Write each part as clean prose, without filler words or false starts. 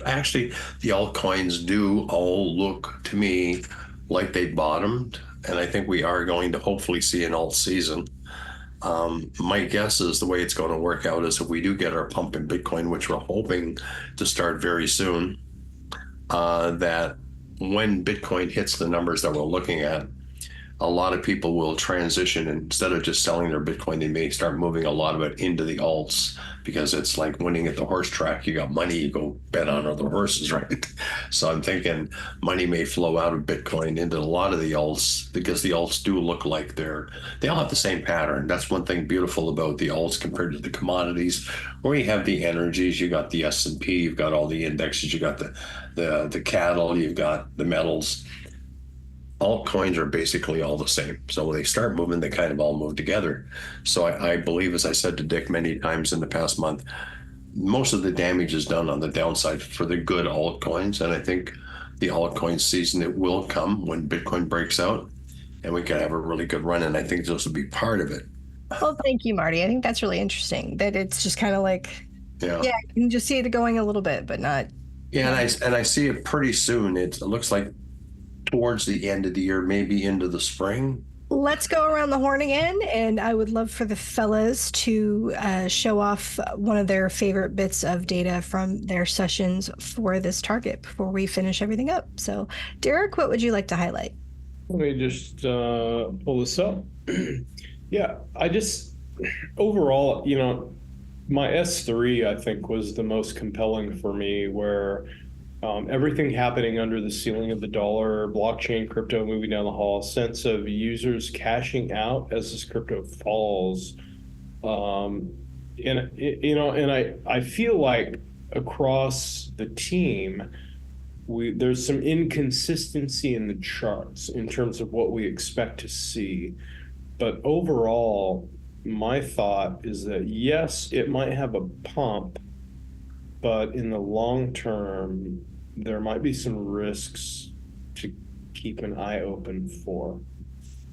actually, the altcoins do all look to me like they bottomed, and I think we are going to hopefully see an alt season. My guess is the way it's going to work out is if we do get our pump in Bitcoin, which we're hoping to start very soon, that when Bitcoin hits the numbers that we're looking at, a lot of people will transition. Instead of just selling their Bitcoin, they may start moving a lot of it into the alts, because it's like winning at the horse track. You got money, you go bet on other horses, right? So I'm thinking money may flow out of Bitcoin into a lot of the alts, because the alts do look like they all have the same pattern. That's one thing beautiful about the alts compared to the commodities, where you have the energies, you got the S&P, you've got all the indexes, you got the cattle, you've got the metals. Altcoins are basically all the same. So when they start moving, they kind of all move together. So I believe, as I said to Dick many times in the past month, most of the damage is done on the downside for the good altcoins. And I think the altcoin season, it will come when Bitcoin breaks out and we can have a really good run. And I think this will be part of it. Well, thank you, Marty. I think that's really interesting, that it's just kind of like, yeah, you can just see it going a little bit, but not. Yeah, and I see it pretty soon. It looks like towards the end of the year, maybe into the spring. Let's go around the horn again, and I would love for the fellas to show off one of their favorite bits of data from their sessions for this target before we finish everything up. So, Derek, what would you like to highlight? Let me just pull this up. Yeah, overall, my S3, I think, was the most compelling for me, where everything happening under the ceiling of the dollar, blockchain, crypto moving down the hall, sense of users cashing out as this crypto falls. And I feel like across the team, there's some inconsistency in the charts in terms of what we expect to see. But overall, my thought is that yes, it might have a pump, but in the long term, there might be some risks to keep an eye open for.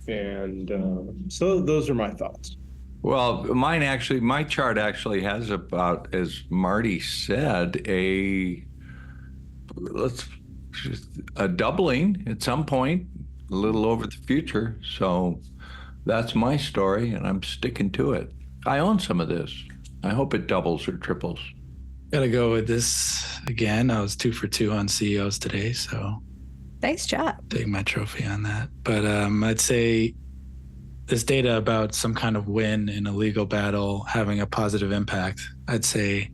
And so those are my thoughts. Well, my chart actually has about, as Marty said, a doubling at some point, a little over the future. So that's my story, and I'm sticking to it. I own some of this. I hope it doubles or triples. Gotta go with this again. I was 2 for 2 on CEOs today, so nice job. Take my trophy on that. But I'd say this data about some kind of win in a legal battle having a positive impact, I'd say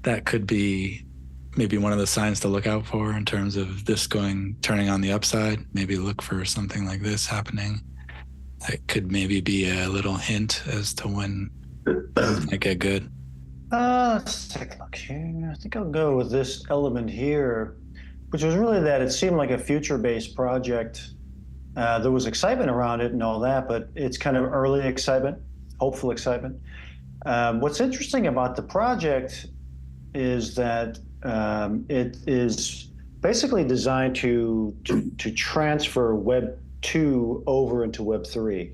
that could be maybe one of the signs to look out for in terms of this turning on the upside. Maybe look for something like this happening. That could maybe be a little hint as to when it might get good. Let's take a look here. I think I'll go with this element here, which was really that it seemed like a future-based project. There was excitement around it and all that, but it's kind of early excitement, hopeful excitement. What's interesting about the project is that it is basically designed to transfer Web 2 over into Web 3.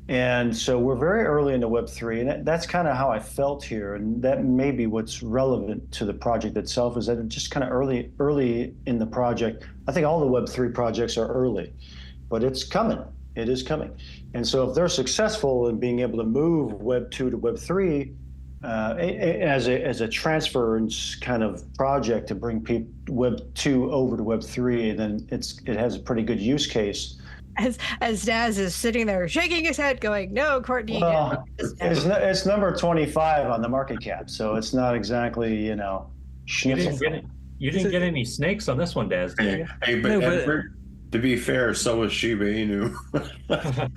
And so we're very early into Web 3, and that's kind of how I felt here. And that may be what's relevant to the project itself, is that it's just kind of early in the project. I think all the Web 3 projects are early, but it's coming. It is coming. And so if they're successful in being able to move Web 2 to Web 3 as a transference kind of project to bring Web 2 over to Web 3, then it has a pretty good use case. As Daz is sitting there shaking his head going, no, Courtney. Well, it's number 25 on the market cap, so it's not exactly, schnitzel. You didn't get any snakes on this one, Daz, did you? Hey, but Edward, to be fair, so was Shiba Inu.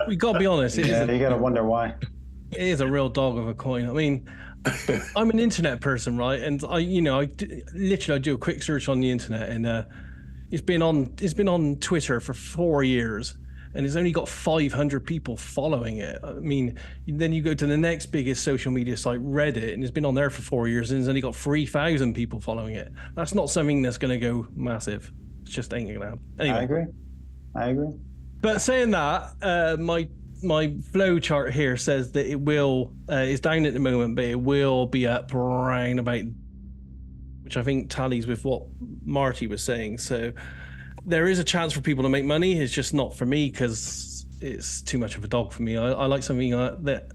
We got to be honest. You got to wonder why. It is a real dog of a coin. I mean, I'm an internet person, right? And I do a quick search on the internet, and it's been on Twitter for 4 years. And it's only got 500 people following it. I mean, then you go to the next biggest social media site, Reddit, and it's been on there for 4 years, and it's only got 3,000 people following it. That's not something that's going to go massive. It's just ain't going to happen. Anyway. I agree. But saying that, my flow chart here says that it will, it's down at the moment, but it will be up around about, which I think tallies with what Marty was saying. So there is a chance for people to make money. It's just not for me because it's too much of a dog for me. I like something that,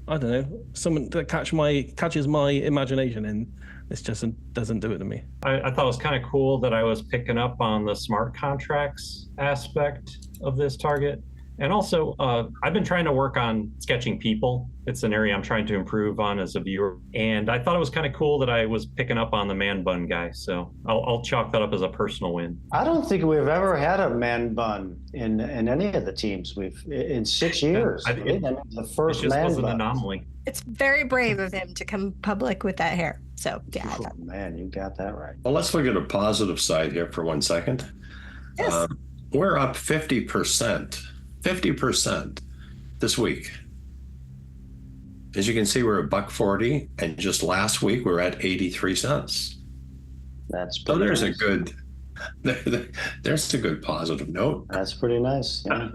I don't know, someone that catches my imagination, and this just doesn't do it to me. I thought it was kind of cool that I was picking up on the smart contracts aspect of this target. And also, I've been trying to work on sketching people. It's an area I'm trying to improve on as a viewer. And I thought it was kind of cool that I was picking up on the man bun guy. So I'll chalk that up as a personal win. I don't think we've ever had a man bun in any of the teams in 6 years. I think the first it just man was an bun. anomaly. It's very brave of him to come public with that hair. So yeah, I Oh, thought, man, you got that right. Well, let's look at a positive side here for 1 second. yes. We're up 50%. 50% this week. As you can see, we're at $1.40, and just last week we were at 83 cents. That's So pretty there's nice. there's a good positive note. That's pretty nice. Yeah.